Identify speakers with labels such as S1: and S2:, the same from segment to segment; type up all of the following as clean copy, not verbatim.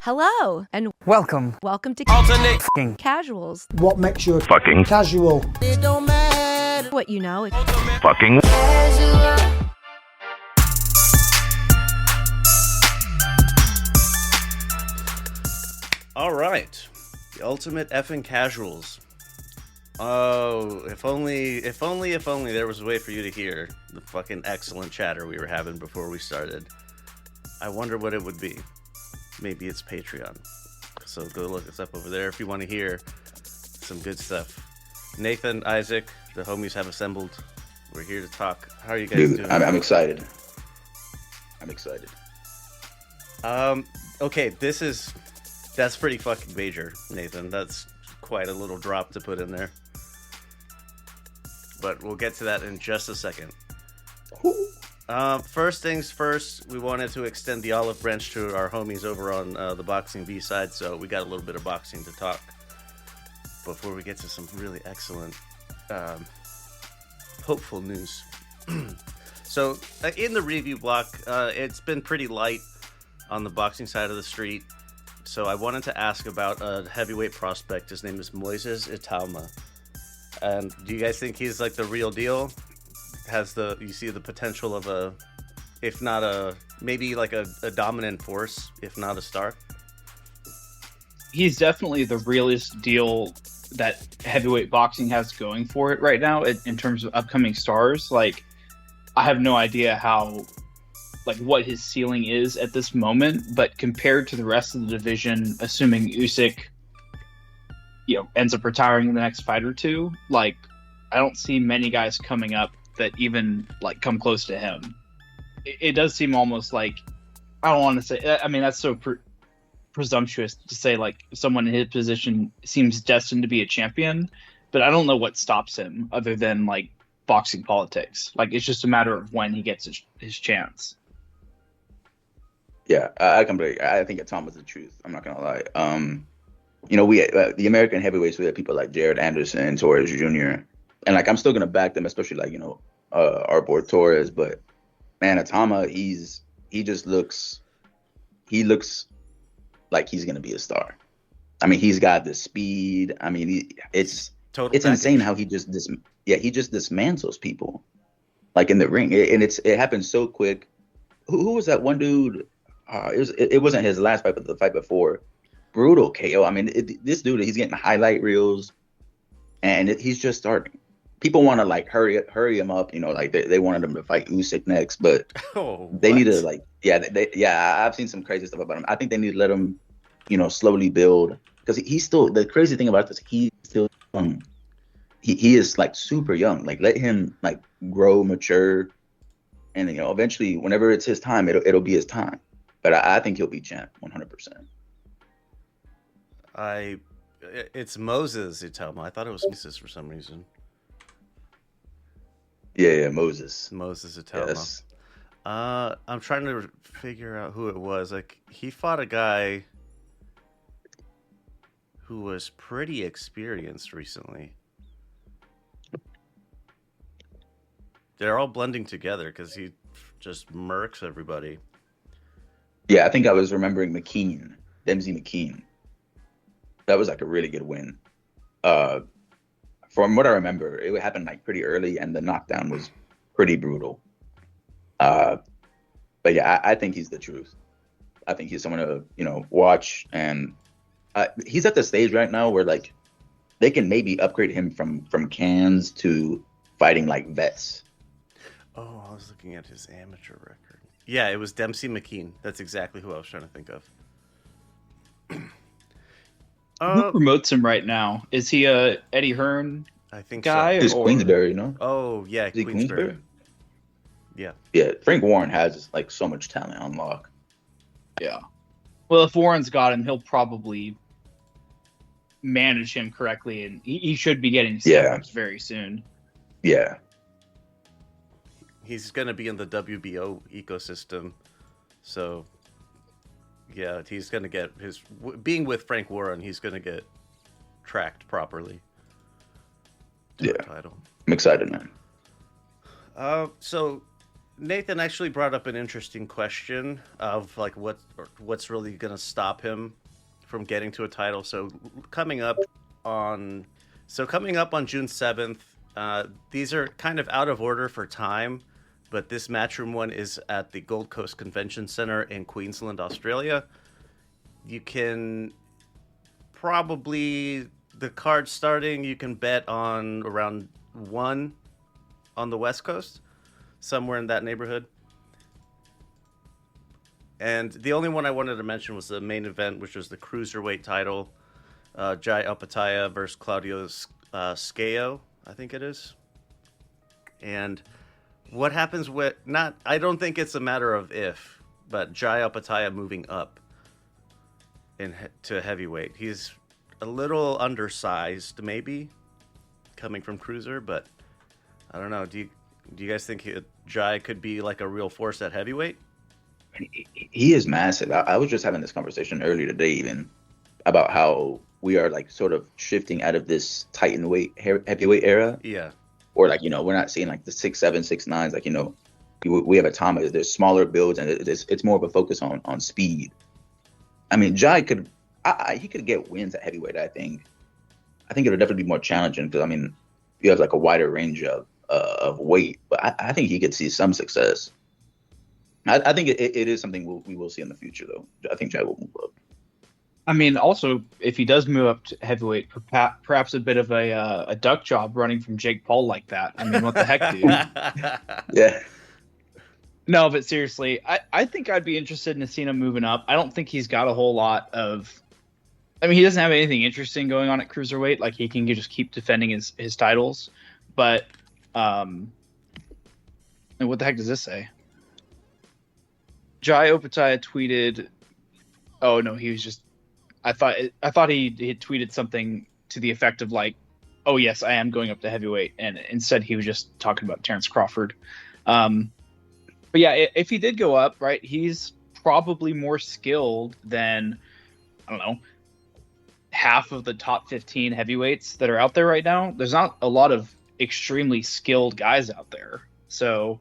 S1: Hello, and
S2: Welcome.
S1: welcome to
S3: Alternate
S2: Fucking
S1: Casuals.
S4: What makes you
S3: fucking
S4: casual?
S3: it don't matter.
S1: What you know,
S3: Fucking
S5: All right, the ultimate effing casuals. Oh, if only there was a way for you to hear the fucking excellent chatter we were having before we started. I wonder what it would be. Maybe it's Patreon. So go look us up over there if you want to hear some good stuff. Nathan, Isaac, the homies have assembled. We're here to talk. How are you guys doing?
S6: I'm excited. I'm excited.
S5: Okay, that's pretty fucking major, Nathan. That's quite a little drop to put in there. But we'll get to that in just a second. First things first, we wanted to extend the olive branch to our homies over on the Boxing B-side, so we got a little bit of boxing to talk before we get to some really excellent, hopeful news. So, in the review block, it's been pretty light on the boxing side of the street, so I wanted to ask about a heavyweight prospect. His name is Moises Italma. And do you guys think he's like the real deal? You see the potential of maybe like a dominant force, if not a star?
S7: He's definitely the realest deal that heavyweight boxing has going for it right now in terms of upcoming stars. Like, I have no idea what his ceiling is at this moment, but compared to the rest of the division, assuming Usyk, ends up retiring in the next fight or two, I don't see many guys coming up that even come close to him. It does seem almost like, I don't want to say, I mean, that's so presumptuous to say someone in his position seems destined to be a champion, but I don't know what stops him other than boxing politics. It's just a matter of when he gets his chance.
S6: Yeah, I think Tom was the truth. I'm not gonna lie. We the American heavyweights, we had people like Jared Anderson, Torres Jr., and I'm still gonna back them, especially our boy Torres. But man, Atama, he looks like he's gonna be a star. I mean, he's got the speed. I mean, it's insane how he just dismantles people in the ring, and it happens so quick. Who was that one dude? It wasn't his last fight, but the fight before. Brutal KO. I mean, this dude, he's getting highlight reels, and he's just starting. People want to hurry him up. They wanted him to fight Usyk next, but they need to I've seen some crazy stuff about him. I think they need to let him, slowly build, because he's still, the crazy thing about this, he's still young. He is super young. Let him grow, mature, and eventually, whenever it's his time, it'll be his time. But I think he'll be champ 100%.
S5: It's Moses Italma. I thought it was Moses for some reason.
S6: Yeah, Moses
S5: Italma.
S6: Yes.
S5: I'm trying to figure out who it was. He fought a guy who was pretty experienced recently. They're all blending together because he just murks everybody.
S6: Yeah, I think I was remembering Dempsey McKean. That was a really good win. From what I remember, it happened pretty early, and the knockdown was pretty brutal. But yeah, I think he's the truth. I think he's someone to watch, and he's at the stage right now where they can maybe upgrade him from cans to fighting vets.
S5: Oh, I was looking at his amateur record. Yeah, it was Dempsey McKean. That's exactly who I was trying to think of.
S7: Who promotes him right now? Is he a Eddie Hearn
S5: I think
S7: guy?
S5: So.
S6: It's Queensberry, no?
S5: Oh, yeah, Queensberry. Yeah.
S6: Yeah, Frank Warren has so much talent on lock.
S7: Yeah. Well, if Warren's got him, he'll probably manage him correctly, and he should be getting steps very soon.
S6: Yeah.
S5: He's going to be in the WBO ecosystem, so yeah, he's going to get being with Frank Warren, he's going to get tracked properly to the title.
S6: I'm excited, man.
S5: So Nathan actually brought up an interesting question of like what's really going to stop him from getting to a title. So coming up on June 7th, these are kind of out of order for time, but this Matchroom one is at the Gold Coast Convention Center in Queensland, Australia. You can probably, the card starting, you can bet on around 1 on the West Coast, somewhere in that neighborhood. And the only one I wanted to mention was the main event, which was the cruiserweight title. Jai Opetaia versus Claudio Scao, I think it is. And what happens with, I don't think it's a matter of if, but Jai Opetaia moving up to heavyweight. He's a little undersized, maybe, coming from cruiser, but I don't know. Do you guys think Jai could be like a real force at heavyweight?
S6: He is massive. I was just having this conversation earlier today, even about how we are like sort of shifting out of this Titan weight heavyweight era.
S5: Yeah.
S6: Or like, we're not seeing like the 6'7", 6'9", like, we have a time where there's smaller builds and it's more of a focus on speed. I mean, Jai he could get wins at heavyweight. I think it'll definitely be more challenging because, I mean, you have like a wider range of weight, but I think he could see some success. I think it is something we will see in the future, though. I think Jai will move up.
S7: I mean, also, if he does move up to heavyweight, perhaps a bit of a duck job running from Jake Paul like that. I mean, what the heck, dude?
S6: Yeah.
S7: No, but seriously, I think I'd be interested in seeing him moving up. I don't think he's got a whole lot of... I mean, he doesn't have anything interesting going on at cruiserweight. Like, he can just keep defending his titles. But, and what the heck does this say? Jai Opetaia tweeted... Oh, no, he was just... I thought he had tweeted something to the effect of like, "Oh yes, I am going up to heavyweight," and instead he was just talking about Terrence Crawford. But yeah, if he did go up, right, he's probably more skilled than, I don't know, half of the top 15 heavyweights that are out there right now. There's not a lot of extremely skilled guys out there. So,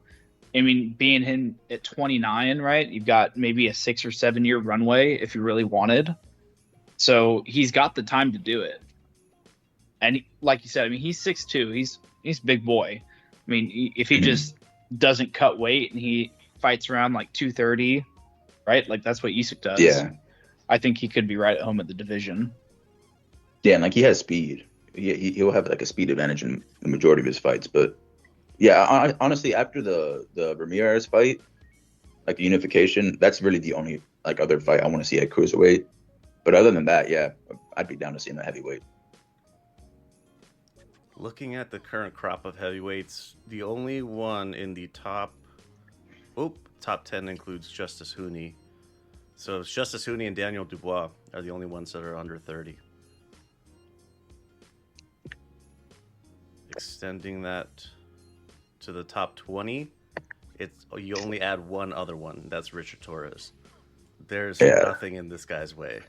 S7: I mean, being him at 29, right, you've got maybe a 6 or 7 year runway if you really wanted. So he's got the time to do it. And like you said, I mean, he's 6'2". He's a big boy. I mean, if he just doesn't cut weight and he fights around like 230, right? Like that's what Usyk does.
S6: Yeah.
S7: I think he could be right at home at the division.
S6: Yeah, and like he has speed. He'll have like a speed advantage in the majority of his fights. But yeah, honestly, after the Ramirez fight, like the unification, that's really the only like other fight I want to see at cruiserweight. But other than that, yeah, I'd be down to see him at heavyweight.
S5: Looking at the current crop of heavyweights, the only one in the top 10 includes Justice Hooney. So it's Justice Hooney and Daniel Dubois are the only ones that are under 30. Extending that to the top 20, you only add one other one. That's Richard Torres. There's nothing in this guy's way.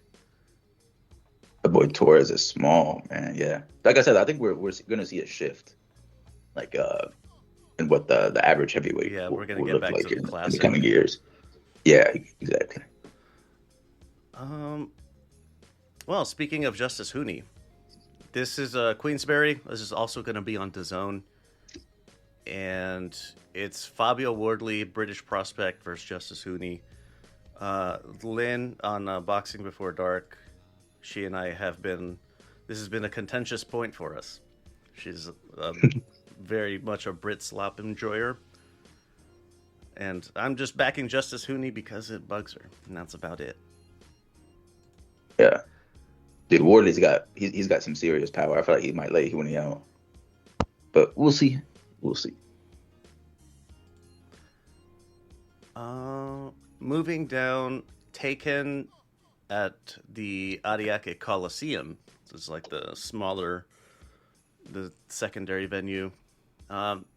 S6: The boy Torres is small, man. Yeah, like I said, I think we're going to see a shift, like in what the average heavyweight.
S5: Yeah, we're going to get back
S6: like
S5: to the classic
S6: in the coming years. Yeah, exactly.
S5: Well, speaking of Justice Hooney, this is Queensberry. This is also going to be on DAZN, and it's Fabio Wardley, British prospect, versus Justice Hooney. Lynn on Boxing Before Dark. She and I this has been a contentious point for us. She's very much a Brit slop enjoyer. And I'm just backing Justice Hooney because it bugs her. And that's about it.
S6: Yeah. Dude, Wardley's got some serious power. I feel like he might lay Hooney out. But we'll see. We'll see.
S5: Moving down, Taken at the Ariake Coliseum. This is like the secondary venue.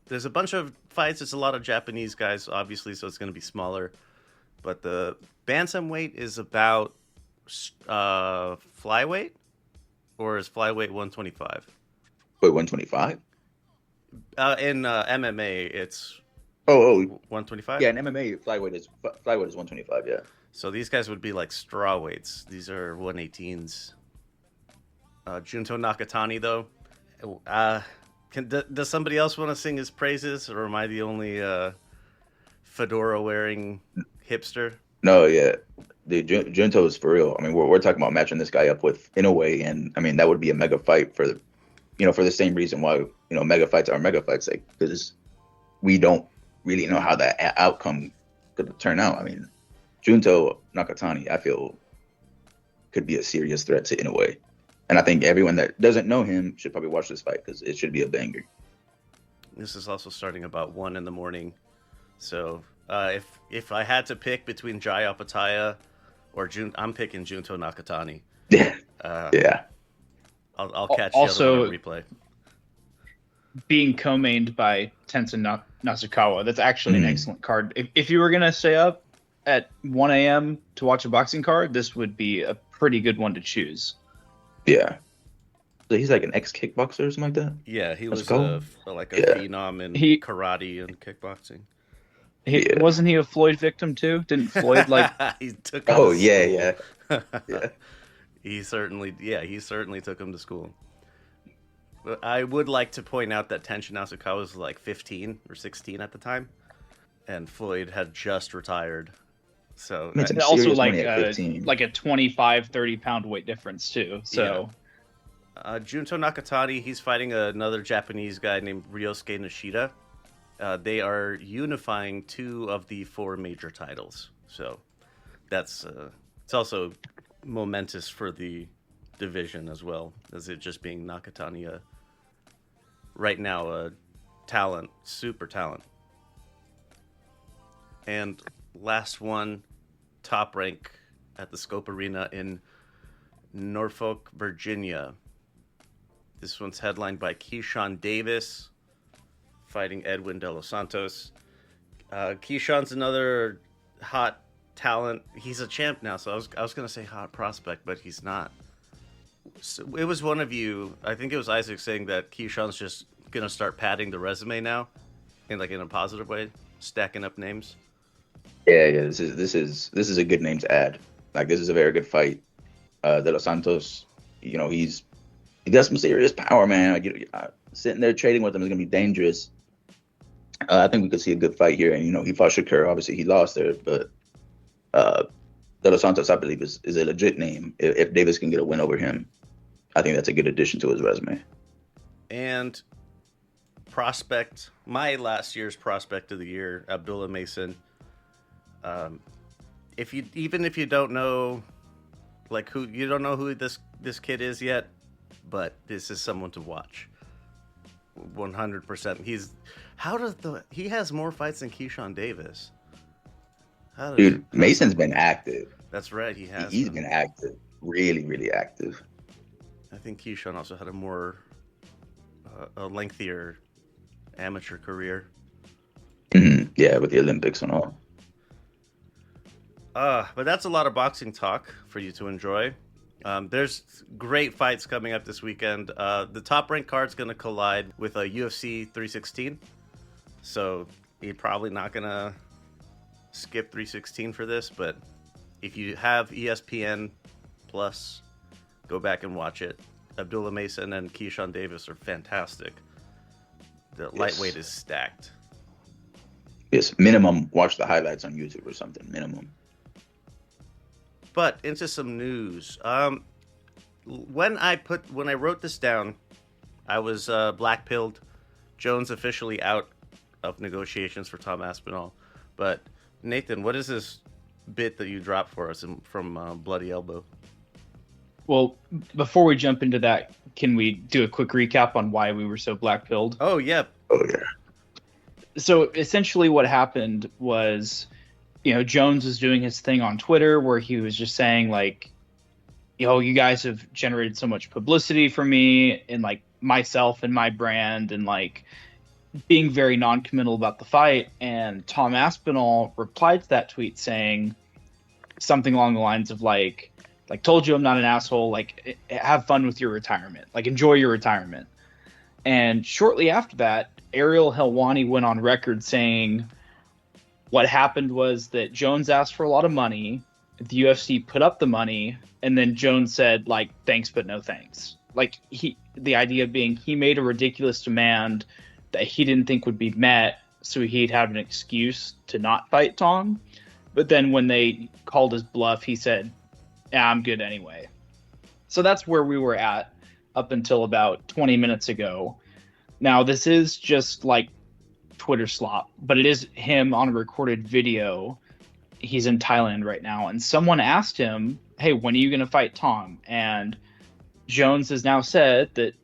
S5: There's a bunch of fights. It's a lot of Japanese guys, obviously, so it's going to be smaller. But the bantamweight is about flyweight, or is flyweight 125?
S6: Wait, 125?
S5: In MMA, it's
S6: Oh,
S5: 125.
S6: yeah. In MMA, flyweight is 125. Yeah.
S5: So these guys would be like straw weights. These are 118s. Junto Nakatani, though. Does somebody else want to sing his praises, or am I the only fedora-wearing hipster?
S6: No, yeah. The Junto is for real. I mean, we're talking about matching this guy up with Inoue, and I mean that would be a mega fight for the same reason why mega fights are mega fights, like because we don't really know how that outcome could turn out. I mean, Junto Nakatani, I feel, could be a serious threat to Inoue, and I think everyone that doesn't know him should probably watch this fight because it should be a banger.
S5: This is also starting about 1 a.m. So if I had to pick between Jai Opataya or I'm picking Junto Nakatani.
S6: Yeah. Yeah.
S5: I'll catch
S7: also,
S5: the other one on replay.
S7: Being co-mained by Tenzin Nasukawa, that's actually an excellent card. If you were going to stay up at 1 a.m. to watch a boxing card, this would be a pretty good one to choose.
S6: Yeah. So he's like an ex-kickboxer or something like that?
S5: Yeah, he was a phenom in karate and kickboxing.
S7: Wasn't he a Floyd victim too? Didn't Floyd
S5: he took
S6: him to school. Yeah.
S5: He certainly took him to school. But I would like to point out that Tenshin Nasukawa was like 15 or 16 at the time, and Floyd had just retired. So
S7: also like a 25, 30 pound weight difference too. So
S5: Junto Nakatani, he's fighting another Japanese guy named Ryosuke Nishida. They are unifying 2 of the 4 major titles. So that's it's also momentous for the division as well, as it just being Nakatani right now a talent, super talent. And last one, Top Rank at the Scope Arena in Norfolk, Virginia. This one's headlined by Keyshawn Davis fighting Edwin De Los Santos. Keyshawn's another hot talent. He's a champ now, so I was going to say hot prospect, but he's not. So it was one of you, I think it was Isaac, saying that Keyshawn's just going to start padding the resume now in a positive way, stacking up names.
S6: Yeah. This is a good name to add. Like, this is a very good fight. De Los Santos, he got some serious power, man. Like, sitting there trading with him is gonna be dangerous. I think we could see a good fight here, and he fought Shakur. Obviously, he lost there, but De Los Santos, I believe, is a legit name. If Davis can get a win over him, I think that's a good addition to his resume.
S5: And prospect, my last year's prospect of the year, Abdullah Mason. If you don't know, you don't know who this kid is yet, but this is someone to watch. 100%. He has more fights than Keyshawn Davis.
S6: Dude, Mason's been active.
S5: That's right, he has.
S6: He's been active, really, really active.
S5: I think Keyshawn also had a lengthier amateur career.
S6: Mm-hmm. Yeah, with the Olympics and all.
S5: But that's a lot of boxing talk for you to enjoy. There's great fights coming up this weekend. The Top Rank card's going to collide with a UFC 316. So you're probably not going to skip 316 for this. But if you have ESPN Plus, go back and watch it. Abdullah Mason and Keyshawn Davis are fantastic. The lightweight is stacked.
S6: Yes, minimum watch the highlights on YouTube or something, minimum.
S5: But into some news. When I wrote this down, I was black-pilled. Jones officially out of negotiations for Tom Aspinall. But Nathan, what is this bit that you dropped for us from Bloody Elbow?
S7: Well, before we jump into that, can we do a quick recap on why we were so black-pilled?
S5: Oh, yeah.
S7: So essentially what happened was, Jones was doing his thing on Twitter where he was just saying, you guys have generated so much publicity for me and, myself and my brand and, being very non-committal about the fight. And Tom Aspinall replied to that tweet saying something along the lines of, told you I'm not an asshole, have fun with your retirement, enjoy your retirement. And shortly after that, Ariel Helwani went on record saying What happened was that Jones asked for a lot of money. The UFC put up the money, and then Jones said, like, thanks, but no thanks. Like, the idea being he made a ridiculous demand that he didn't think would be met, so he'd have an excuse to not fight Tom. But then when they called his bluff, he said, yeah, I'm good anyway. So that's where we were at up until about 20 minutes ago. Now, this is just like Twitter slop, but it is him on a recorded video. He's in Thailand right now, and someone asked him, hey, when are you going to fight Tom? And Jones has now said that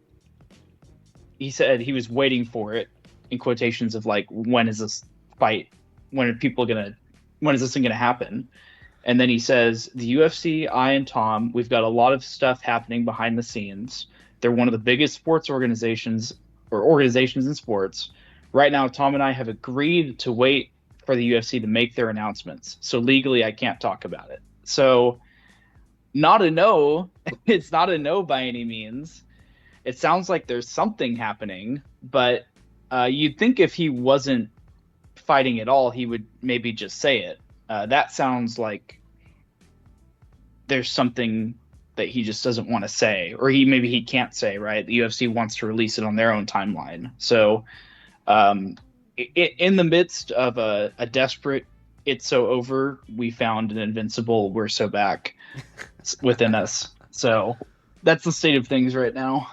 S7: he said he was waiting for it, in quotations of like, when is this fight? When is this thing going to happen? And then he says, the UFC, I and Tom, we've got a lot of stuff happening behind the scenes. They're one of the biggest sports organizations in sports. Right now, Tom and I have agreed to wait for the UFC to make their announcements. So legally, I can't talk about it. So not a no. It's not a no by any means. It sounds like there's something happening, but you'd think if he wasn't fighting at all, he would maybe just say it. That sounds like there's something that he just doesn't want to say, or maybe he can't say, right? The UFC wants to release it on their own timeline. So in the midst of a desperate it's so over, we found an invincible we're so back within us. So that's the state of things right now.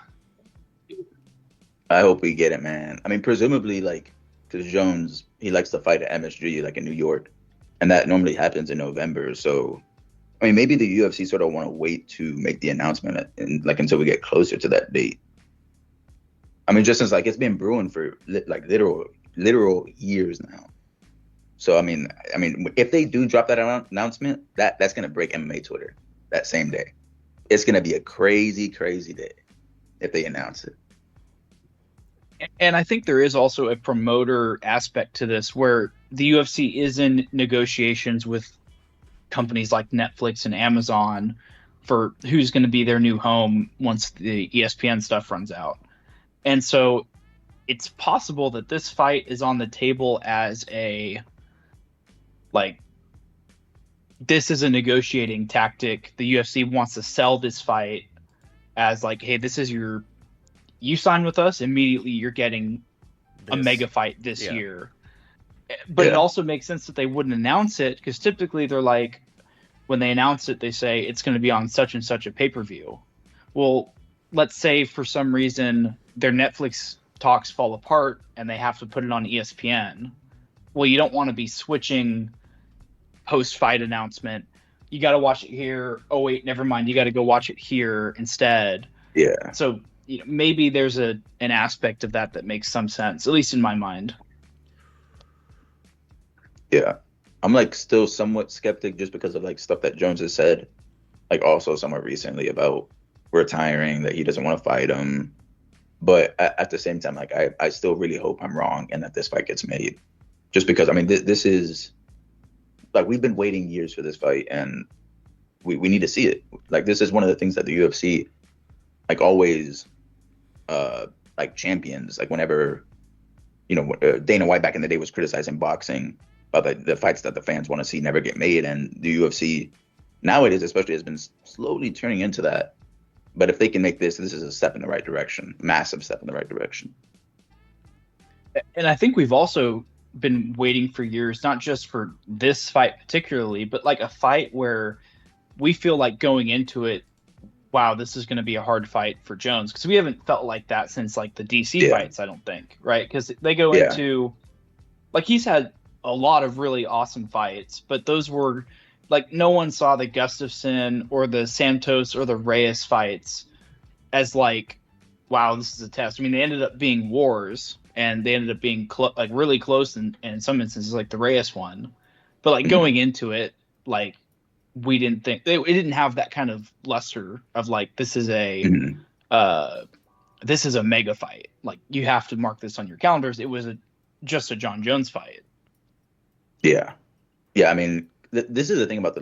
S6: I hope we get it, man. I mean, presumably, like, because Jones, he likes to fight at MSG, like in New York, and that normally happens in November. So, I mean, maybe the UFC sort of want to wait to make the announcement until we get closer to that date. I mean, just since like it's been brewing for like literal years now. So I mean, if they do drop that announcement, that's gonna break MMA Twitter that same day. It's gonna be a crazy, crazy day if they announce it.
S7: And I think there is also a promoter aspect to this where the UFC is in negotiations with companies like Netflix and Amazon for who's going to be their new home once the ESPN stuff runs out. And so it's possible that this fight is on the table as this is a negotiating tactic. The UFC wants to sell this fight as like, hey, this is you sign with us, immediately you're getting a mega fight this year. But it also makes sense that they wouldn't announce it, because typically they're like, when they announce it, they say it's going to be on such and such a pay-per-view. Well, let's say for some reason their Netflix talks fall apart and they have to put it on ESPN. Well, you don't want to be switching post-fight announcement. You got to watch it here. Oh, wait, never mind. You got to go watch it here instead.
S6: Yeah.
S7: So maybe there's an aspect of that makes some sense, at least in my mind.
S6: Yeah. I'm like still somewhat skeptic just because of like stuff that Jones has said, like also somewhat recently about retiring, that he doesn't want to fight him. But at the same time, like I still really hope I'm wrong and that this fight gets made. Just because, I mean, this is like, we've been waiting years for this fight and we need to see it. Like, this is one of the things that the UFC like always like champions. Like whenever, Dana White back in the day was criticizing boxing about the fights that the fans want to see never get made, and the UFC nowadays especially has been slowly turning into that. But if they can make this is a step in the right direction, massive step in the right direction.
S7: And I think we've also been waiting for years, not just for this fight particularly, but like a fight where we feel like going into it, wow, this is going to be a hard fight for Jones, because we haven't felt like that since like the DC fights, I don't think, right? Because they go into, like, he's had a lot of really awesome fights, but those were like, no one saw the Gustafsson or the Santos or the Reyes fights as like, wow, this is a test. I mean, they ended up being wars, and they ended up being like really close in some instances, like the Reyes one. But like going into it, like, we didn't think it didn't have that kind of luster of like, this is a mega fight. Like, you have to mark this on your calendars. It was just a John Jones fight.
S6: Yeah. I mean, this is the thing about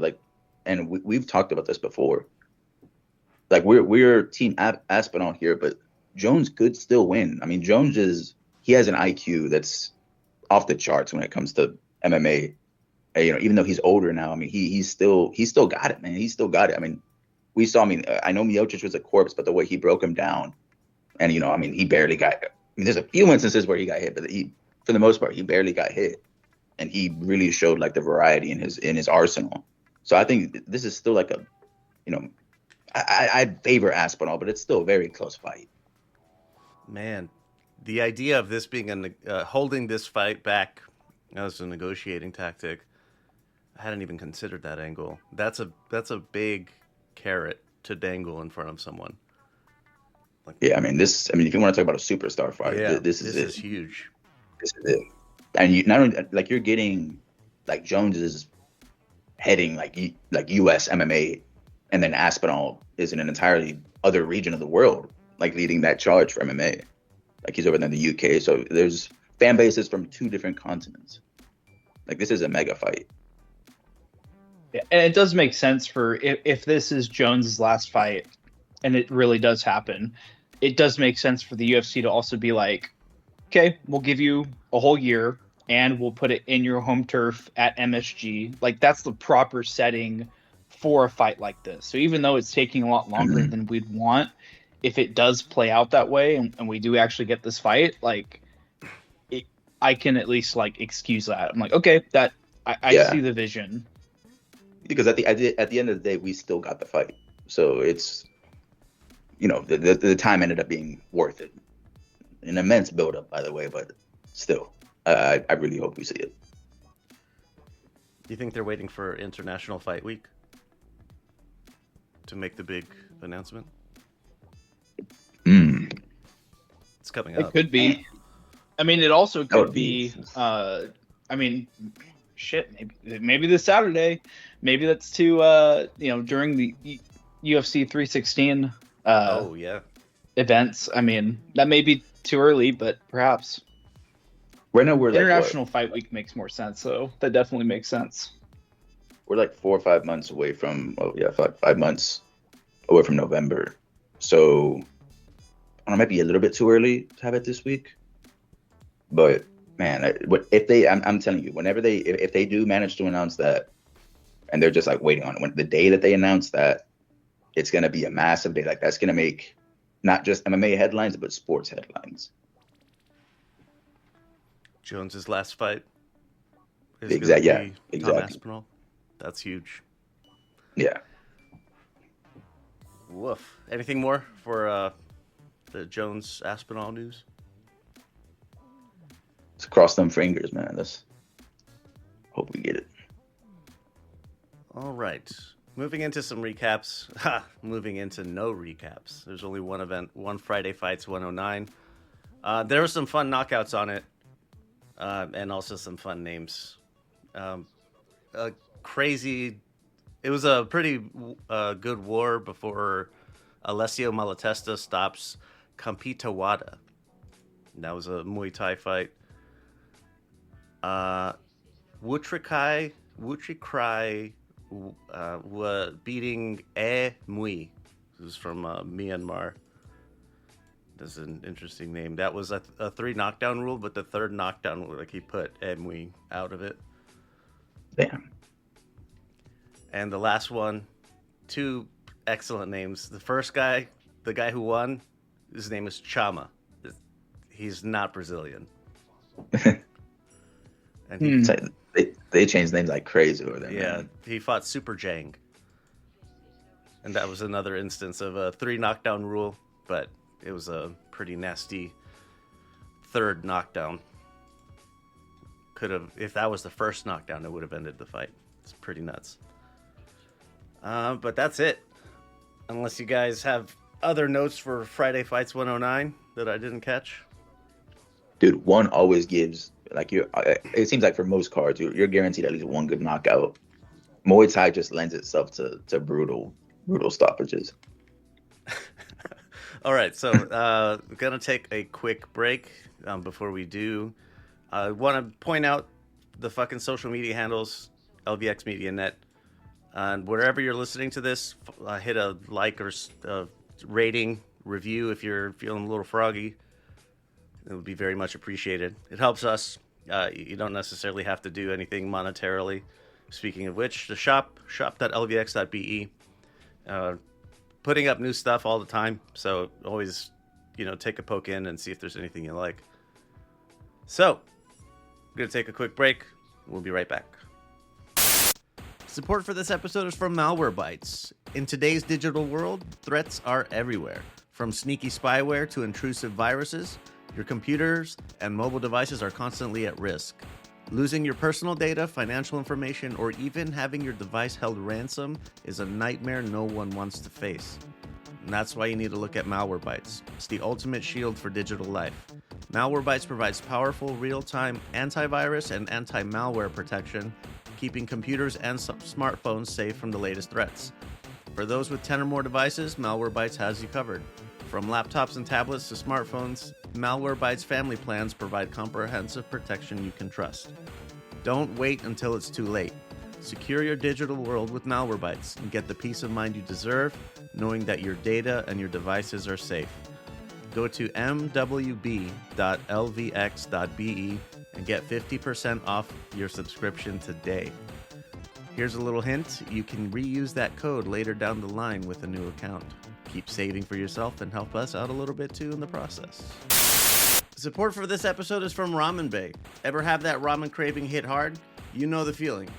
S6: and we've talked about this before. Like, we're team Aspinall here, but Jones could still win. I mean, he has an IQ that's off the charts when it comes to MMA. even though he's older now, I mean, he's still got it, man. He's still got it. I mean, we saw. I mean, I know Miocic was a corpse, but the way he broke him down, and I mean, he barely got. I mean, there's a few instances where he got hit, but for the most part, he barely got hit, and he really showed like the variety in his arsenal. So I think this is still like a, I favor Aspinall, but it's still a very close fight.
S5: Man, the idea of this being holding this fight back as a negotiating tactic, I hadn't even considered that angle. That's a big carrot to dangle in front of someone.
S6: Yeah, I mean, if you want to talk about a superstar fight, this is
S5: huge.
S6: This is it. And you not only like you're getting like Jones is heading like US MMA, and then Aspinall is in an entirely other region of the world, like leading that charge for MMA. Like he's over there in the UK, so there's fan bases from 2 different continents. Like this is a mega fight.
S7: Yeah, and it does make sense for if this is Jones's last fight, and it really does happen, it does make sense for the UFC to also be like, okay, we'll give you a whole year and we'll put it in your home turf at MSG. Like that's the proper setting for a fight like this. So even though it's taking a lot longer than we'd want, if it does play out that way and we do actually get this fight, like I can at least like excuse that. I'm like, okay, that I see the vision.
S6: Because at the end of the day, we still got the fight. So it's, the time ended up being worth it. An immense buildup, by the way, but still, I really hope we see it.
S5: Do you think they're waiting for International Fight Week to make the big announcement? It's coming up.
S7: It could be. I mean, it also could be. I mean, shit. Maybe this Saturday. Maybe that's during the UFC 316. Events. I mean, that may be too early, but perhaps.
S6: Right now, we're
S7: International Fight Week makes more sense, so that definitely makes sense.
S6: We're like 4 or 5 months away from 5 months away from November. So I don't know, it might be a little bit too early to have it this week. But man, I'm telling you, whenever if they do manage to announce that, and they're just like waiting on it, when the day that they announce that, it's gonna be a massive day. Like that's gonna make not just MMA headlines, but sports headlines.
S5: Jones's last fight.
S6: Exactly.
S5: Tom Aspinall. That's huge.
S6: Yeah.
S5: Woof. Anything more for the Jones Aspinall news?
S6: Let's cross them fingers, man. Let's hope we get it.
S5: All right. Moving into some recaps. Moving into no recaps. There's only one event, one Friday Fights 109. There were some fun knockouts on it, and also some fun names. It was a pretty good war before Alessio Malatesta stops Kampita Wada. That was a Muay Thai fight. Wutrikrai beating Mui, who's from Myanmar. That's an interesting name. That was a 3 knockdown rule, but the 3rd knockdown, like he put Mui out of it.
S6: Damn.
S5: And the last one, 2 excellent names. The first guy, the guy who won, his name is Chama. He's not Brazilian. And
S6: they changed names like crazy over there.
S5: Yeah,
S6: man.
S5: He fought Super Jang. And that was another instance of a 3 knockdown rule, but it was a pretty nasty 3rd knockdown. If that was the first knockdown, it would have ended the fight. It's pretty nuts. But that's it. Unless you guys have other notes for Friday Fights 109 that I didn't catch.
S6: Dude, one always gives, like, it seems like for most cards, you're guaranteed at least one good knockout. Muay Thai just lends itself to brutal stoppages.
S5: All right, so we're going to take a quick break before we do. I want to point out the fucking social media handles, LVX Media Net. And wherever you're listening to this, hit a like or rating, review if you're feeling a little froggy. It would be very much appreciated. It helps us You don't necessarily have to do anything monetarily. Speaking of which, the shop.lvx.be, putting up new stuff all the time. So always, take a poke in and see if there's anything you like. So, I'm going to take a quick break. We'll be right back. Support for this episode is from Malwarebytes. In today's digital world, threats are everywhere. From sneaky spyware to intrusive viruses, your computers and mobile devices are constantly at risk. Losing your personal data, financial information, or even having your device held ransom is a nightmare no one wants to face. And that's why you need to look at Malwarebytes. It's the ultimate shield for digital life. Malwarebytes provides powerful real-time antivirus and anti-malware protection, keeping computers and smartphones safe from the latest threats. For those with 10 or more devices, Malwarebytes has you covered. From laptops and tablets to smartphones, Malwarebytes family plans provide comprehensive protection you can trust. Don't wait until it's too late. Secure your digital world with Malwarebytes and get the peace of mind you deserve, knowing that your data and your devices are safe. Go to mwb.lvx.be and get 50% off your subscription today. Here's a little hint, you can reuse that code later down the line with a new account. Keep saving for yourself and help us out a little bit too in the process. Support for this episode is from Ramen Bay. Ever have that ramen craving hit hard? You know the feeling.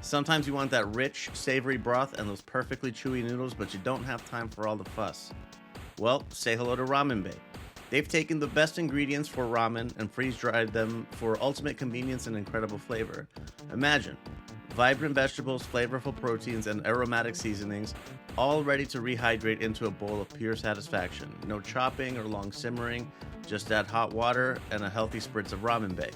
S5: Sometimes you want that rich, savory broth and those perfectly chewy noodles, but you don't have time for all the fuss. Well, say hello to Ramen Bay. They've taken the best ingredients for ramen and freeze-dried them for ultimate convenience and incredible flavor. Imagine, vibrant vegetables, flavorful proteins, and aromatic seasonings, all ready to rehydrate into a bowl of pure satisfaction. No chopping or long simmering, just add hot water and a healthy spritz of Ramen Bay.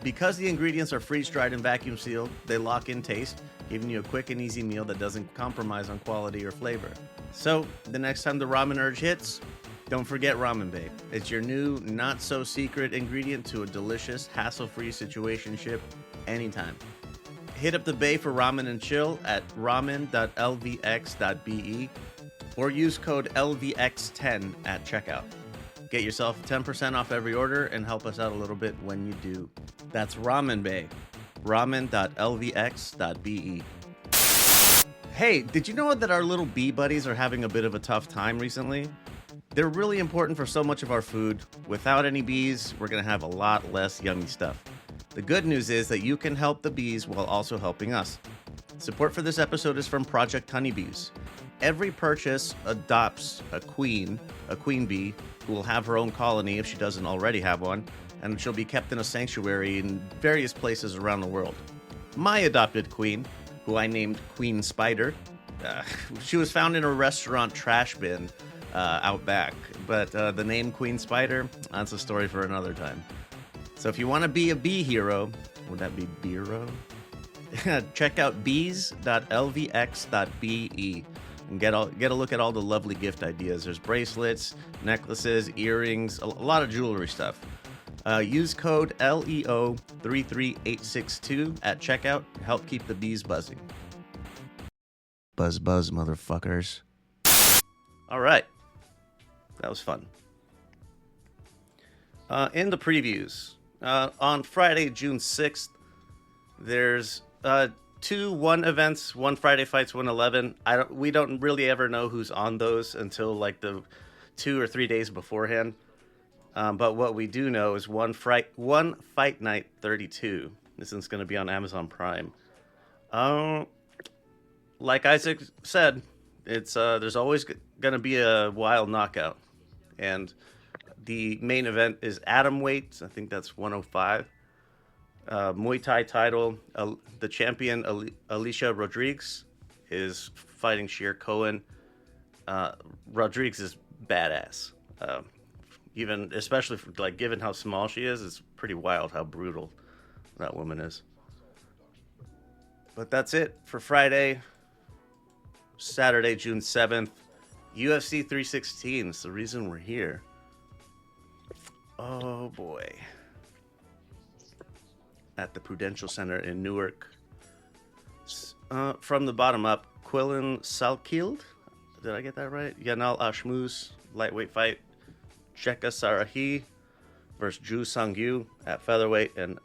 S5: Because the ingredients are freeze-dried and vacuum sealed, they lock in taste, giving you a quick and easy meal that doesn't compromise on quality or flavor. So, the next time the ramen urge hits, don't forget Ramen Bay. It's your new, not-so-secret ingredient to a delicious, hassle-free situationship anytime. Hit up the Bay for ramen and chill at ramen.lvx.be or use code LVX10 at checkout. Get yourself 10% off every order and help us out a little bit when you do. That's Ramen Bay. ramen.lvx.be. Hey, did you know that our little bee buddies are having a bit of a tough time recently? They're really important for so much of our food. Without any bees, we're going to have a lot less yummy stuff. The good news is that you can help the bees while also helping us. Support for this episode is from Project Honeybees. Every purchase adopts a queen bee, who will have her own colony if she doesn't already have one, and she'll be kept in a sanctuary in various places around the world. My adopted queen, who I named Queen Spider, she was found in a restaurant trash bin out back, but the name Queen Spider, that's a story for another time. So if you want to be a bee hero, would that be Beero? Check out bees.lvx.be and get a look at all the lovely gift ideas. There's bracelets, necklaces, earrings, a lot of jewelry stuff. Use code LEO33862 at checkout to help keep the bees buzzing. Buzz, buzz, motherfuckers. All right. That was fun. In the previews, on Friday, June 6th, there's 2 1 events, 1 Friday Fights 111. We don't really ever know who's on those until like the 2 or 3 days beforehand. But what we do know is one Fight Night 32. This is going to be on Amazon Prime. Like Isaac said, it's there's always going to be a wild knockout, and the main event is atomweight. I think that's 105. Muay Thai title. The champion Alicia Rodriguez is fighting Sheer Cohen. Rodriguez is badass. Even especially for, like, given how small she is, it's pretty wild how brutal that woman is. But that's it for Friday. Saturday, June 7th. UFC 316 is the reason we're here. Oh boy. At the Prudential Center in Newark. From the bottom up, Quillen Salkild. Did I get that right? Yanal Ashmus, lightweight fight. Cheka Sarahi versus Ju Sangyu at featherweight. And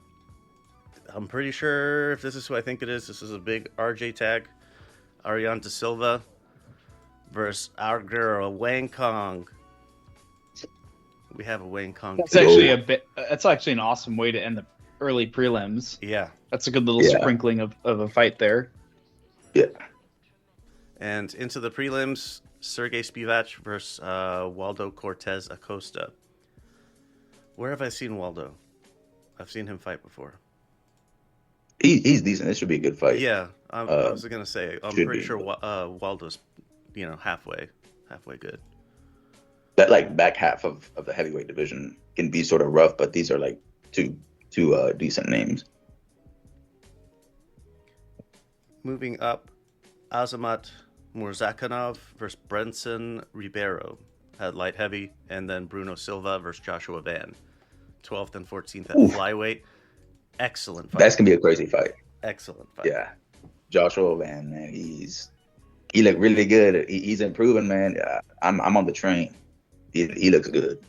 S5: I'm pretty sure if this is who I think it is, this is a big RJ tag. Ariane De Silva versus our girl Wang Kong. We have a Wang Kong.
S7: That's actually That's actually an awesome way to end the early prelims.
S5: Yeah,
S7: that's a good little sprinkling of a fight there.
S6: Yeah.
S5: And into the prelims, Sergey Spivak versus Waldo Cortez Acosta. Where have I seen Waldo? I've seen him fight before.
S6: He's decent. This should be a good fight.
S5: Yeah, I was gonna say I'm pretty sure Waldo's, halfway good.
S6: That like back half of the heavyweight division can be sort of rough, but these are like two decent names.
S5: Moving up, Azamat Murzakanov versus Brenson Ribeiro at light heavy, and then Bruno Silva versus Joshua Van, 12th and 14th at flyweight. Excellent fight.
S6: That's gonna be a crazy fight.
S5: Excellent fight.
S6: Yeah, Joshua Van, man, he looked really good. He's improving, man. I'm on the train. He looks good.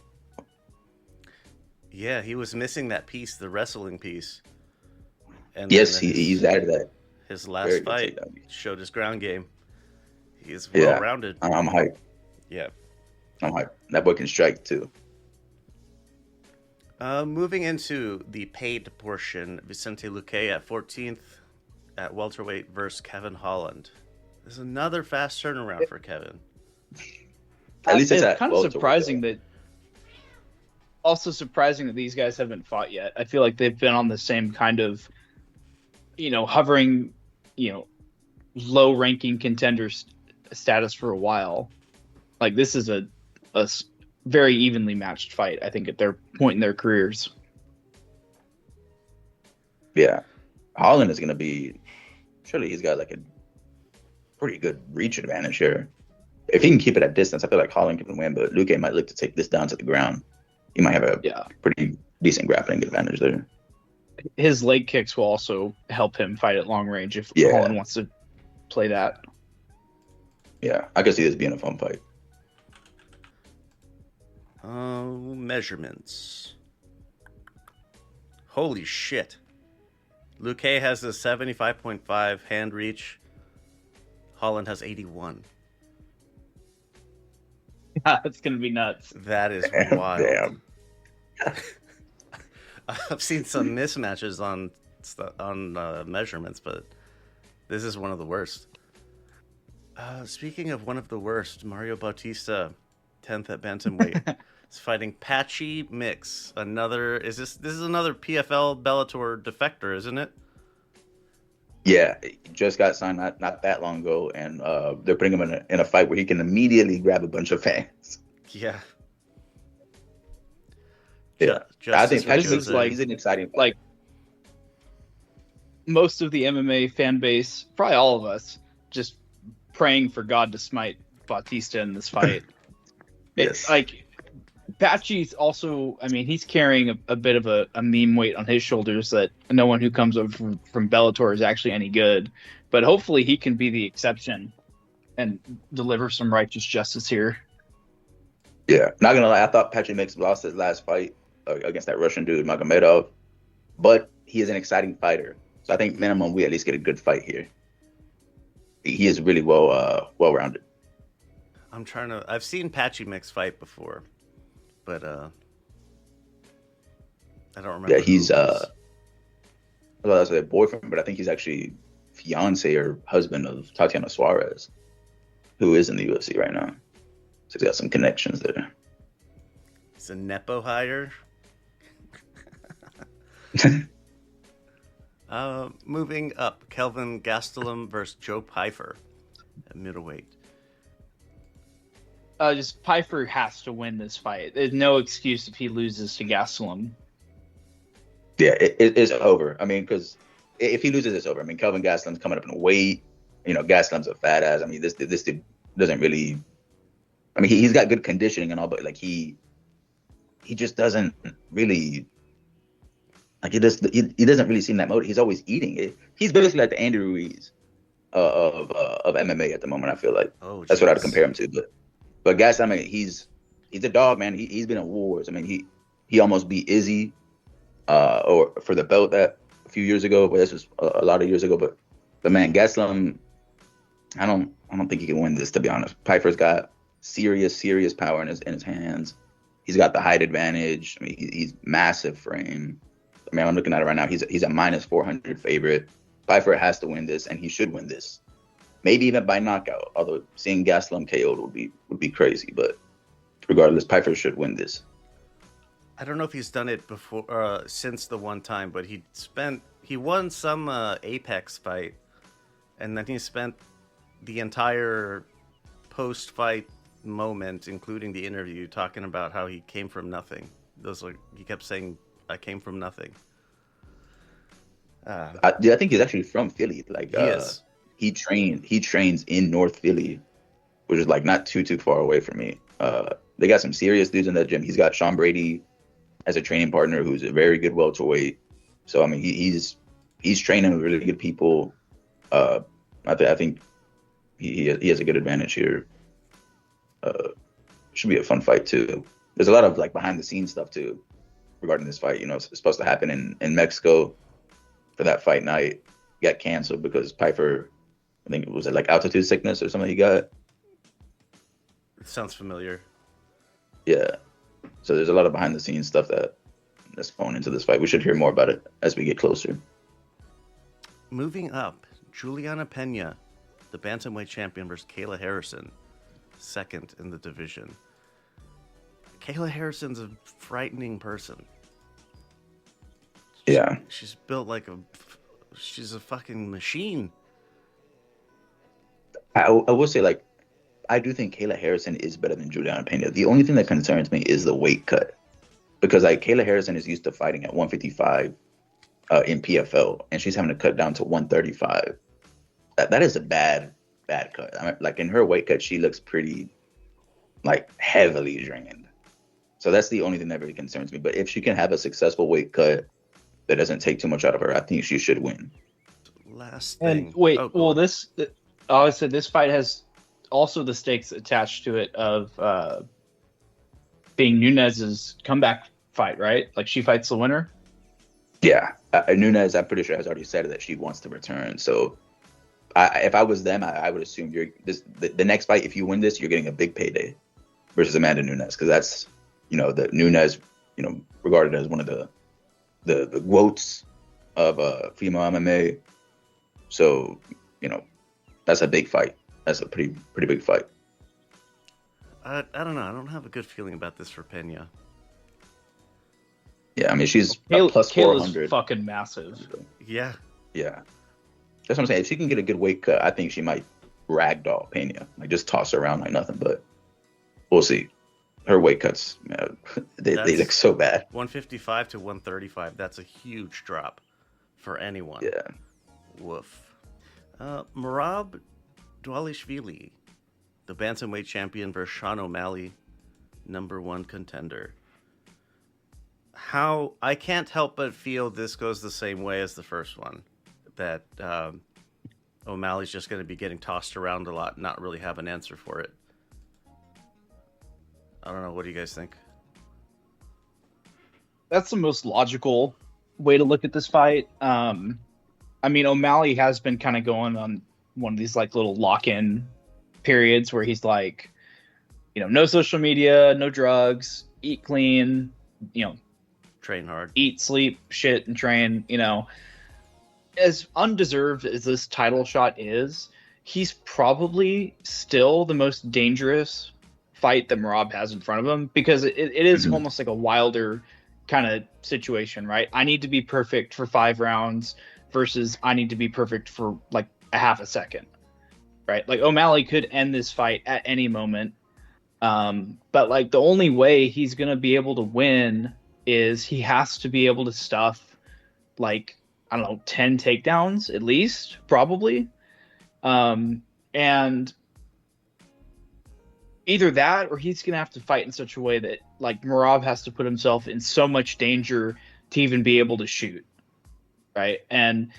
S5: Yeah, he was missing that piece, the wrestling piece. And
S6: yes, he's added that.
S5: His last fight showed his ground game. He's well-rounded.
S6: I'm hyped.
S5: Yeah.
S6: I'm hyped. That boy can strike, too.
S5: Moving into the paid portion, Vicente Luque at 14th at welterweight versus Kevin Holland. There's another fast turnaround for Kevin.
S6: At least it's
S7: kind of surprising that. Also surprising that these guys haven't fought yet. I feel like they've been on the same kind of, hovering, low-ranking contenders status for a while. Like this is a very evenly matched fight, I think, at their point in their careers.
S6: Yeah. Holland is going to be... Surely he's got like a pretty good reach advantage here. If he can keep it at distance, I feel like Holland can win, but Luque might look to take this down to the ground. He might have a pretty decent grappling advantage there.
S7: His leg kicks will also help him fight at long range if Holland wants to play that.
S6: Yeah, I could see this being a fun fight.
S5: Measurements. Holy shit. Luque has a 75.5 hand reach. Holland has 81.
S7: It's going to be nuts.
S5: That is wild.
S6: Damn.
S5: I've seen some mismatches on measurements, but this is one of the worst. Speaking of one of the worst, Mario Bautista, 10th at bantamweight, is fighting Patchy Mix. This is another PFL Bellator defector, isn't it?
S6: Yeah, he just got signed not that long ago, and they're putting him in a fight where he can immediately grab a bunch of fans.
S5: Yeah.
S6: Yeah, I think
S7: this is like,
S6: he's an exciting fight.
S7: Like most of the MMA fan base, probably all of us, just praying for God to smite Bautista in this fight. It's like Patchy's also, he's carrying a bit of a meme weight on his shoulders that no one who comes up from Bellator is actually any good. But hopefully he can be the exception and deliver some righteous justice here.
S6: Yeah, not gonna lie, I thought Patchy Mix lost his last fight against that Russian dude, Magomedov. But he is an exciting fighter. So I think minimum we at least get a good fight here. He is really well-rounded.
S5: I've seen Patchy Mix fight before, but I don't remember.
S6: Yeah, he's that's their boyfriend, but I think he's actually fiance or husband of Tatiana Suarez, who is in the UFC right now. So he's got some connections there.
S5: He's a Nepo hire. Moving up, Kelvin Gastelum versus Joe Pyfer at middleweight.
S7: Just Pyfer has to win this fight. There's no excuse if he loses to Gastelum.
S6: Yeah, it's over. Because if he loses, it's over. Kelvin Gastelum's coming up in weight. Gastelum's a fat ass. This dude doesn't really. He's got good conditioning and all, but like he just doesn't really. Like he doesn't really seem that motivated. He's always eating it. He's basically like the Andy Ruiz of MMA at the moment. I feel like that's what I'd compare him to. But Gastelum, he's a dog, man. He's been in wars. He almost beat Izzy, or for the belt that few years ago, but this was a lot of years ago. But man, Gaslam, I don't think he can win this, to be honest. Pfeiffer's got serious power in his hands. He's got the height advantage. I mean, he's massive frame. I mean, I'm looking at it right now. He's a minus 400 favorite. Pfeiffer has to win this, and he should win this. Maybe even by knockout. Although seeing Gaslam KO'd would be crazy, but regardless, Pfeiffer should win this.
S5: I don't know if he's done it before since the one time, but he won some Apex fight, and then he spent the entire post-fight moment, including the interview, talking about how he came from nothing. He kept saying, "I came from nothing."
S6: I think he's actually from Philly. Like,
S5: he is.
S6: He trains in North Philly, which is like not too far away from me. They got some serious dudes in that gym. He's got Sean Brady as a training partner, who's a very good welterweight. So I mean, he's training with really good people. I think he has a good advantage here. Should be a fun fight too. There's a lot of like behind the scenes stuff too regarding this fight. You know, it's supposed to happen in Mexico for that fight night. Got canceled because Pfeiffer, I think it was like altitude sickness or something he got.
S5: It sounds familiar.
S6: Yeah. So there's a lot of behind the scenes stuff that's going into this fight. We should hear more about it as we get closer.
S5: Moving up, Juliana Pena, the bantamweight champion, versus Kayla Harrison, second in the division. Kayla Harrison's a frightening person.
S6: Yeah.
S5: She's built like she's a fucking machine.
S6: I will say, like, I do think Kayla Harrison is better than Juliana Pena. The only thing that concerns me is the weight cut, because like Kayla Harrison is used to fighting at 155 in PFL, and she's having to cut down to 135. That is a bad cut. I mean, like in her weight cut, she looks pretty like heavily drained. So that's the only thing that really concerns me. But if she can have a successful weight cut that doesn't take too much out of her, I think she should win.
S5: Last thing.
S7: And wait, I said this fight has also the stakes attached to it of being Nunes's comeback fight, right? Like she fights the winner.
S6: Yeah, Nunes, I'm pretty sure has already said that she wants to return. So, if I was them, I would assume the next fight. If you win this, you're getting a big payday versus Amanda Nunes, because that's the Nunes, regarded as one of the GOATs of female MMA. So, that's a big fight. That's a pretty big fight.
S5: I don't know. I don't have a good feeling about this for Pena.
S6: Yeah, I mean, she's plus 400.
S7: Fucking massive.
S5: Yeah.
S6: Yeah. That's what I'm saying. If she can get a good weight cut, I think she might ragdoll Pena. Like, just toss her around like nothing, but we'll see. Her weight cuts, they look so bad.
S5: 155 to 135. That's a huge drop for anyone.
S6: Yeah.
S5: Woof. Merab Dvalishvili, the bantamweight champion, versus Sean O'Malley, #1 contender. I can't help but feel this goes the same way as the first one, that O'Malley's just going to be getting tossed around a lot, not really have an answer for it. I don't know. What do you guys think?
S7: That's the most logical way to look at this fight. I mean, O'Malley has been kind of going on one of these like little lock-in periods where he's like, no social media, no drugs, eat clean,
S5: train hard,
S7: eat, sleep, shit, and train. As undeserved as this title shot is, he's probably still the most dangerous fight that Merab has in front of him, because it is almost like a Wilder kind of situation, right? I need to be perfect for 5 rounds versus I need to be perfect for like a half a second, right? Like O'Malley could end this fight at any moment, but like the only way he's gonna be able to win is he has to be able to stuff like, I don't know, 10 takedowns at least, probably, and either that or he's gonna have to fight in such a way that like Merab has to put himself in so much danger to even be able to shoot, right? And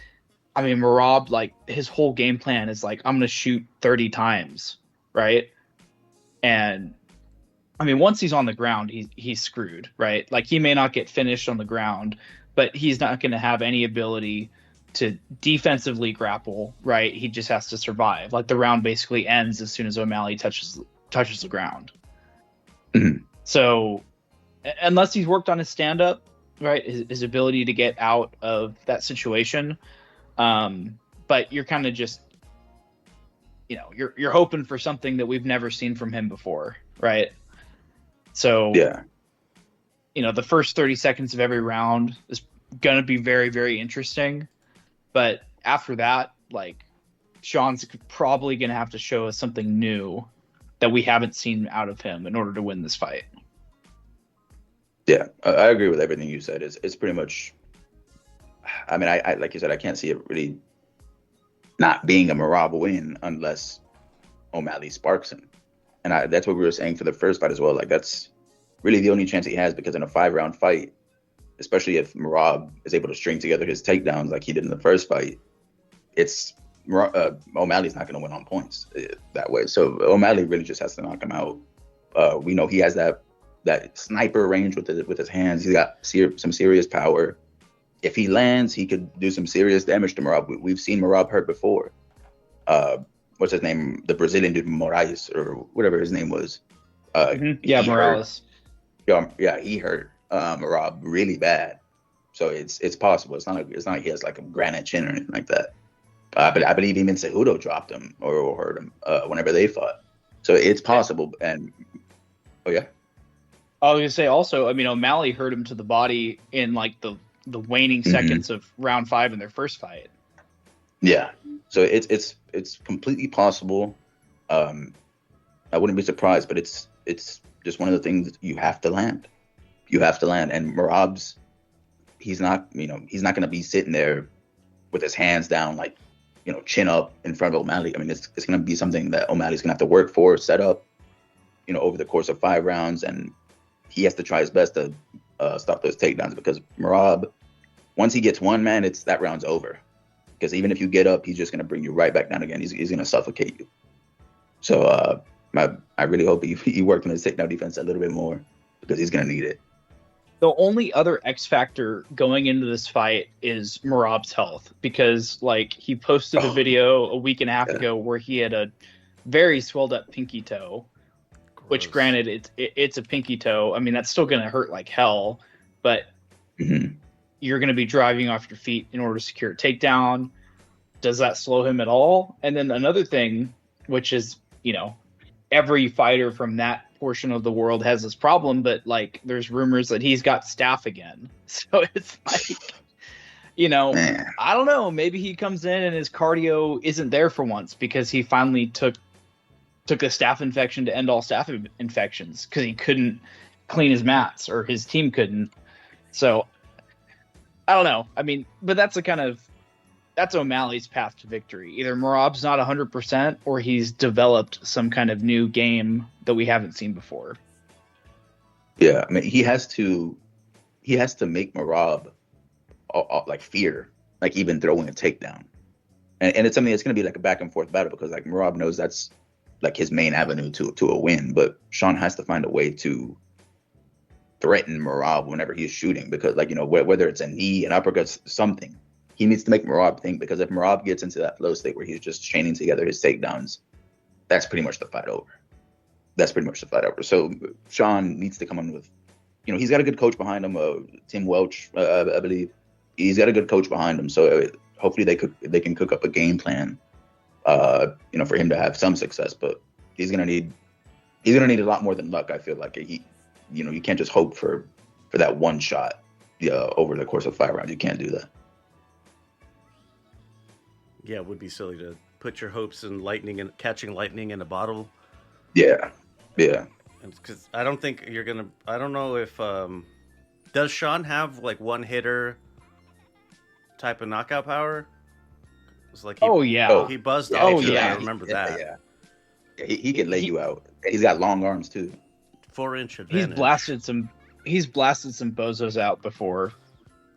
S7: I mean, Merab, like his whole game plan is like, I'm gonna shoot 30 times, right? And I mean, once he's on the ground, he's screwed, right? Like he may not get finished on the ground, but he's not going to have any ability to defensively grapple, right? He just has to survive. Like the round basically ends as soon as O'Malley touches the ground.
S6: Mhm.
S7: So unless he's worked on his stand-up, right, his ability to get out of that situation, but you're kind of just, you're hoping for something that we've never seen from him before, right? So
S6: Yeah.
S7: The first 30 seconds of every round is going to be very, very interesting. But after that, like, Sean's probably going to have to show us something new that we haven't seen out of him in order to win this fight.
S6: Yeah, I agree with everything you said. It's pretty much, I mean, I like you said, I can't see it really not being a Merab win unless O'Malley sparks him. And that's what we were saying for the first fight as well. Like, that's really the only chance he has, because in a 5-round fight, especially if Merab is able to string together his takedowns like he did in the first fight, O'Malley's not going to win on points that way. So O'Malley really just has to knock him out. We know he has that sniper range with his hands. He's got some serious power. If he lands, he could do some serious damage to Merab. We've seen Merab hurt before. What's his name? The Brazilian dude, Moraes, or whatever his name was.
S7: Yeah, Morales.
S6: Yeah, he hurt Merab really bad. So it's possible. It's not like he has like a granite chin or anything like that. But I believe even Cejudo dropped him or hurt him whenever they fought. So it's possible. And oh yeah.
S7: I was gonna say also, I mean, O'Malley hurt him to the body in like the waning seconds of round 5 in their first fight.
S6: Yeah. So it's completely possible. I wouldn't be surprised, but it's just one of the things you have to land. You have to land. And Merab's, he's not going to be sitting there with his hands down, like, chin up in front of O'Malley. I mean, it's going to be something that O'Malley's going to have to work for, set up, over the course of 5 rounds. And he has to try his best to stop those takedowns, because Merab, once he gets one, man, that round's over. Because even if you get up, he's just going to bring you right back down again. He's going to suffocate you. So I really hope he worked on his takedown defense a little bit more, because he's going to need it.
S7: The only other X factor going into this fight is Merab's health, because like he posted a video a week and a half ago where he had a very swelled up pinky toe. Gross. Which granted, it's a pinky toe. I mean, that's still going to hurt like hell, but you're going to be driving off your feet in order to secure a takedown. Does that slow him at all? And then another thing, which is, every fighter from that portion of the world has this problem, but like there's rumors that he's got staph again. So it's like, I don't know, maybe he comes in and his cardio isn't there for once, because he finally took a staph infection to end all staph infections, because he couldn't clean his mats, or his team couldn't. So I don't know. I mean, but that's O'Malley's path to victory. Either Merab's not 100%, or he's developed some kind of new game that we haven't seen before.
S6: Yeah, I mean, he has to make Merab like fear, like even throwing a takedown, and it's something that's going to be like a back and forth battle, because like Merab knows that's like his main avenue to a win, but Sean has to find a way to threaten Merab whenever he's shooting, because like whether it's a knee, an uppercut, something. He needs to make Merab think, because if Merab gets into that flow state where he's just chaining together his takedowns, that's pretty much the fight over. So Sean needs to come in with, he's got a good coach behind him, Tim Welch, I believe. He's got a good coach behind him, so hopefully they can cook up a game plan, for him to have some success. But he's gonna need a lot more than luck. I feel like you can't just hope for that one shot over the course of 5 rounds. You can't do that.
S5: Yeah, it would be silly to put your hopes in catching lightning in a bottle.
S6: Yeah.
S5: Because I don't think you're gonna. I don't know if does Sean have like one hitter type of knockout power? It's like he buzzed off. I remember that.
S6: Yeah, he can lay you out. He's got long arms too.
S5: 4-inch advantage.
S7: He's blasted some bozos out before.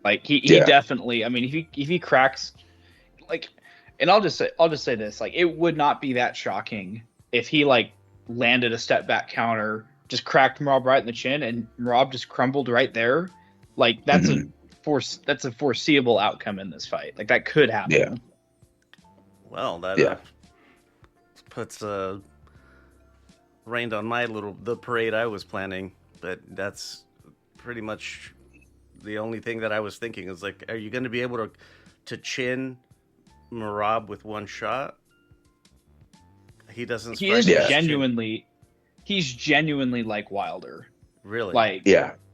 S7: Like he definitely. I mean, if he cracks, like. And I'll just say this, like, it would not be that shocking if he like landed a step back counter, just cracked Merab right in the chin, and Merab just crumbled right there. Like that's that's a foreseeable outcome in this fight. Like that could happen.
S6: Yeah.
S5: Well, that puts rained on the parade I was planning, but that's pretty much the only thing that I was thinking is like, are you going to be able to chin Merab with one shot? He doesn't.
S7: He's genuinely like Wilder.
S5: Really?
S6: Like,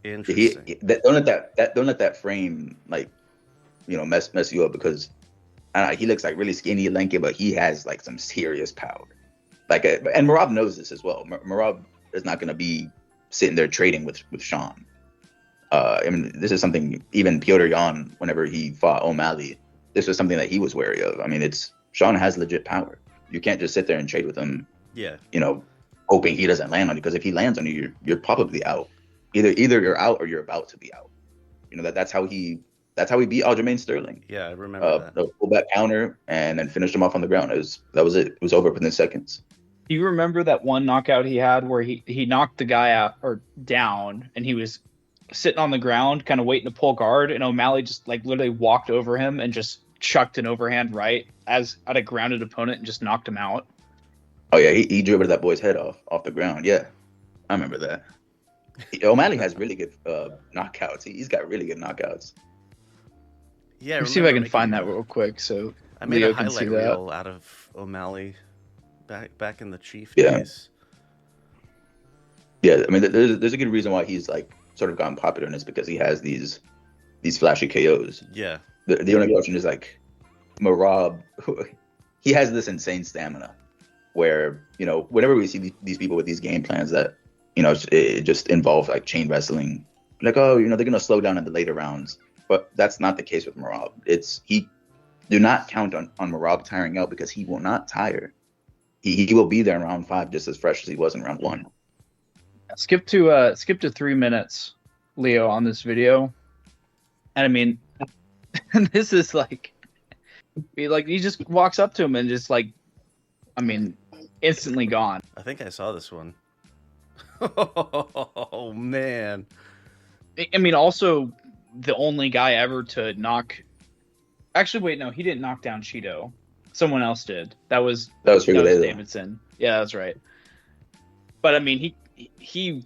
S6: interesting. Don't let that frame like, mess you up, because he looks like really skinny, lanky, but he has like some serious power. Like, and Merab knows this as well. Merab is not going to be sitting there trading with Sean. I mean, this is something even Petr Yan, whenever he fought O'Malley, this was something that he was wary of. I mean, Sean has legit power. You can't just sit there and trade with him.
S5: Yeah.
S6: Hoping he doesn't land on you, because if he lands on you, you're probably out. Either you're out or you're about to be out. That's how he beat Aljamain Sterling.
S5: Yeah, I remember that.
S6: The pullback counter and then finished him off on the ground. That was it. It was over within seconds.
S7: Do you remember that one knockout he had where he knocked the guy out or down, and he was sitting on the ground, kind of waiting to pull guard, and O'Malley just like literally walked over him and just chucked an overhand right at a grounded opponent and just knocked him out?
S6: Oh yeah, he dribbled that boy's head off the ground. Yeah, I remember that. O'Malley has really good knockouts. He's got really good knockouts.
S5: Yeah,
S7: let me see if I can find that real quick. So
S5: I made
S7: Leo
S5: a highlight reel out of O'Malley back in the Chief days.
S6: Yeah, I mean, there's a good reason why he's like sort of gotten popular, and it's because he has these flashy KOs.
S5: Yeah.
S6: The only question is like Merab, he has this insane stamina where, whenever we see these people with these game plans that, it just involve like chain wrestling, like, oh, they're going to slow down in the later rounds. But that's not the case with Merab. Do not count on Merab tiring out, because he will not tire. He will be there in round 5 just as fresh as he was in round 1.
S7: Skip to 3 minutes, Leo, on this video. And I mean, this is like he just walks up to him and just like, I mean, instantly gone.
S5: I think I saw this one. Oh man.
S7: I mean, also the only guy ever to knock. Actually, wait, no, he didn't knock down Cheeto. Someone else did. That was Davidson. Yeah, that's right. But I mean, he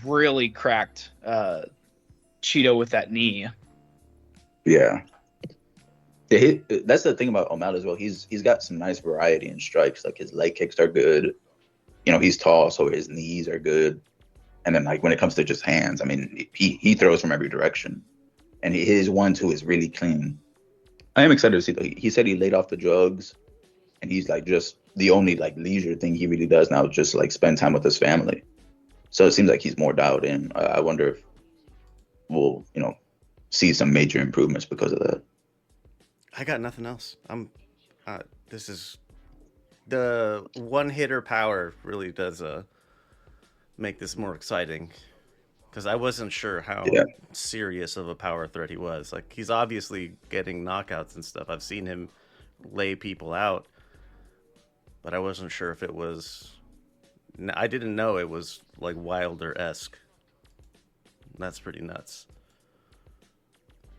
S7: really cracked Cheeto with that knee.
S6: Yeah. That's the thing about O'Malley as well. He's got some nice variety in strikes. Like, his leg kicks are good. He's tall, so his knees are good. And then, like, when it comes to just hands, I mean, he throws from every direction. And his 1-2 is really clean. I am excited to see, though. He said he laid off the drugs, and he's like, just the only like leisure thing he really does now is just like spend time with his family. So it seems like he's more dialed in. I wonder if we'll, see some major improvements because of that.
S5: I got nothing else. This is the one hitter power really does make this more exciting, because I wasn't sure how serious of a power threat he was. Like, he's obviously getting knockouts and stuff. I've seen him lay people out, but I wasn't sure if it was. I didn't know it was like Wilder-esque. That's pretty nuts.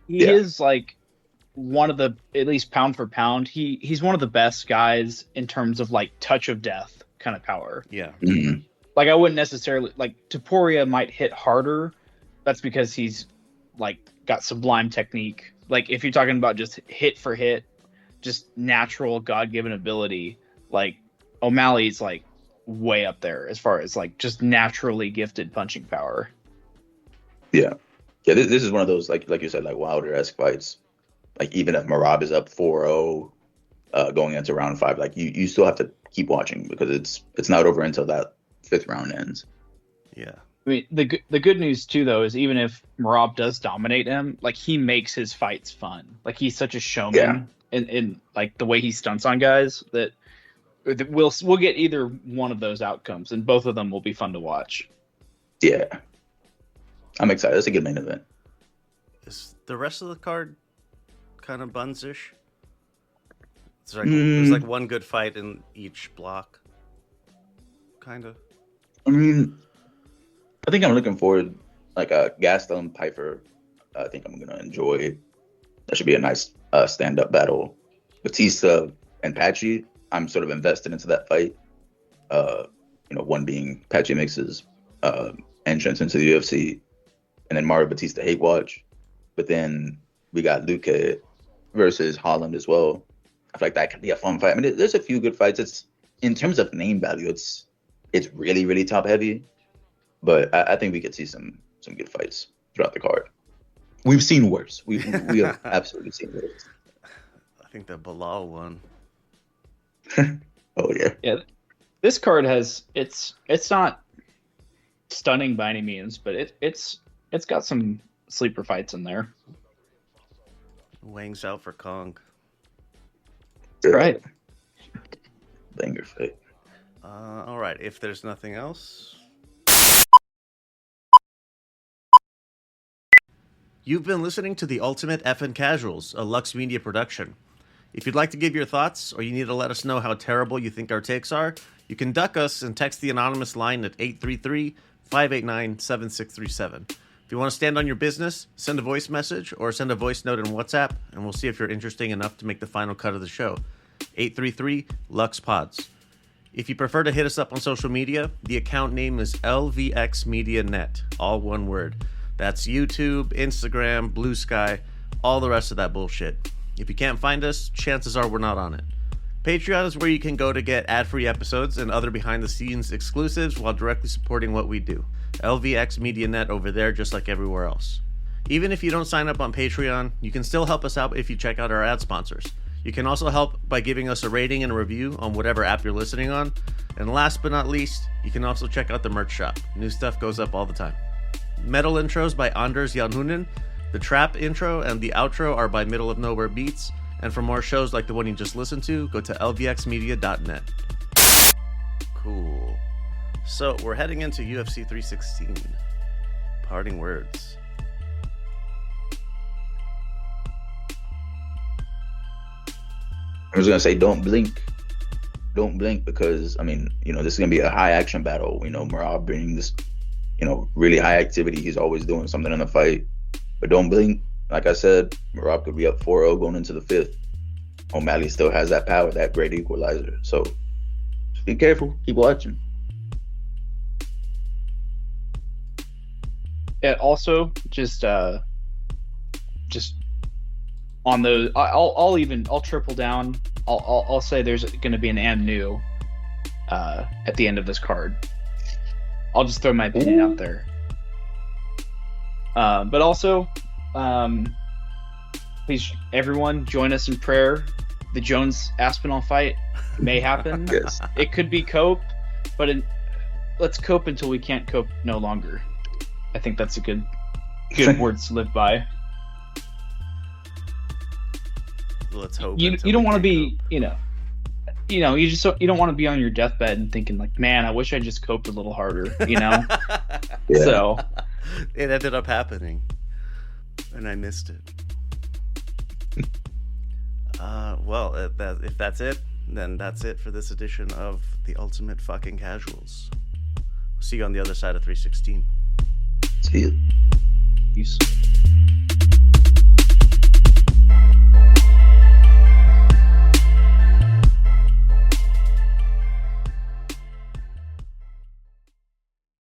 S7: He is like one of the, at least pound for pound, he's one of the best guys in terms of like touch of death kind of power.
S5: Yeah.
S6: Mm-hmm.
S7: Like, I wouldn't necessarily like Topuria might hit harder. That's because he's like got sublime technique. Like, if you're talking about just hit for hit, just natural God-given ability, like O'Malley's like way up there as far as like just naturally gifted punching power.
S6: Yeah. Yeah, this is one of those, like you said, like Wilder-esque fights. Like, even if Merab is up 4-0 going into round 5, like you still have to keep watching, because it's not over until that 5th round ends.
S5: Yeah.
S7: I mean, the good news too, though, is even if Merab does dominate him, like, he makes his fights fun. Like, he's such a showman in like the way he stunts on guys that we'll get either one of those outcomes, and both of them will be fun to watch.
S6: Yeah. I'm excited. That's a good main event.
S5: Is the rest of the card kind of bunsish? It's like there's like one good fight in each block, kind of.
S6: I mean, I think I'm looking forward like a Gaston Pfeiffer I think I'm going to enjoy. That should be a nice stand-up battle. Batista and Patchy, I'm sort of invested into that fight. One being Patchy Mix's entrance into the UFC, and then Mario Batista hate watch. But then we got Luque versus Holland as well. I feel like that could be a fun fight. I mean, there's a few good fights. It's in terms of name value, it's really, really top heavy. But I think we could see some good fights throughout the card. We've seen worse. We have absolutely seen worse.
S5: I think the Bilal one.
S6: Oh yeah.
S7: Yeah. This card has it's not stunning by any means, but it's got some sleeper fights in there.
S5: Wang's out for Kong.
S6: Yeah.
S7: Right.
S6: Banger fight.
S5: All right. If there's nothing else. You've been listening to The Ultimate Effin' Casuals, a Lux Media production. If you'd like to give your thoughts, or you need to let us know how terrible you think our takes are, you can duck us and text the anonymous line at 833-589-7637. If you want to stand on your business, send a voice message or send a voice note in WhatsApp, and we'll see if you're interesting enough to make the final cut of the show. 833-LUXPODS. If you prefer to hit us up on social media, the account name is LVXMediaNet, all one word. That's YouTube, Instagram, Blue Sky, all the rest of that bullshit. If you can't find us, chances are we're not on it. Patreon is where you can go to get ad-free episodes and other behind-the-scenes exclusives while directly supporting what we do. LVX Media Net over there just like everywhere else. Even if you don't sign up on Patreon, you can still help us out if you check out our ad sponsors. You can also help by giving us a rating and a review on whatever app you're listening on. And last but not least, you can also check out the merch shop. New stuff goes up all the time. Metal intros by Anders Janhunen. The trap intro and the outro are by Middle of Nowhere Beats. And for more shows like the one you just listened to, go to lvxmedia.net. Cool. So we're heading into UFC 316. Parting words.
S6: I was gonna say, don't blink because this is gonna be a high action battle. Merab bringing this, really high activity. He's always doing something in the fight, but don't blink. Like I said, Merab could be up 4-0 going into the fifth. O'Malley still has that power, that great equalizer. So just be careful. Keep watching.
S7: Yeah. Also, just on those, I'll triple down. I'll say there's going to be an Am New at the end of this card. I'll just throw my opinion out there. But also, please, everyone, join us in prayer. The Jones Aspinall fight may happen.
S6: Yes.
S7: It could be cope, but let's cope until we can't cope no longer. I think that's a good words to live by.
S5: Let's hope.
S7: You don't want to be, you don't want to be on your deathbed and thinking like, man, I wish I just coped a little harder,
S6: Yeah.
S7: So
S5: it ended up happening, and I missed it. Well, if that's it, then that's it for this edition of The Ultimate Fucking Casuals. See you on the other side of 316.
S6: See you.
S7: peace.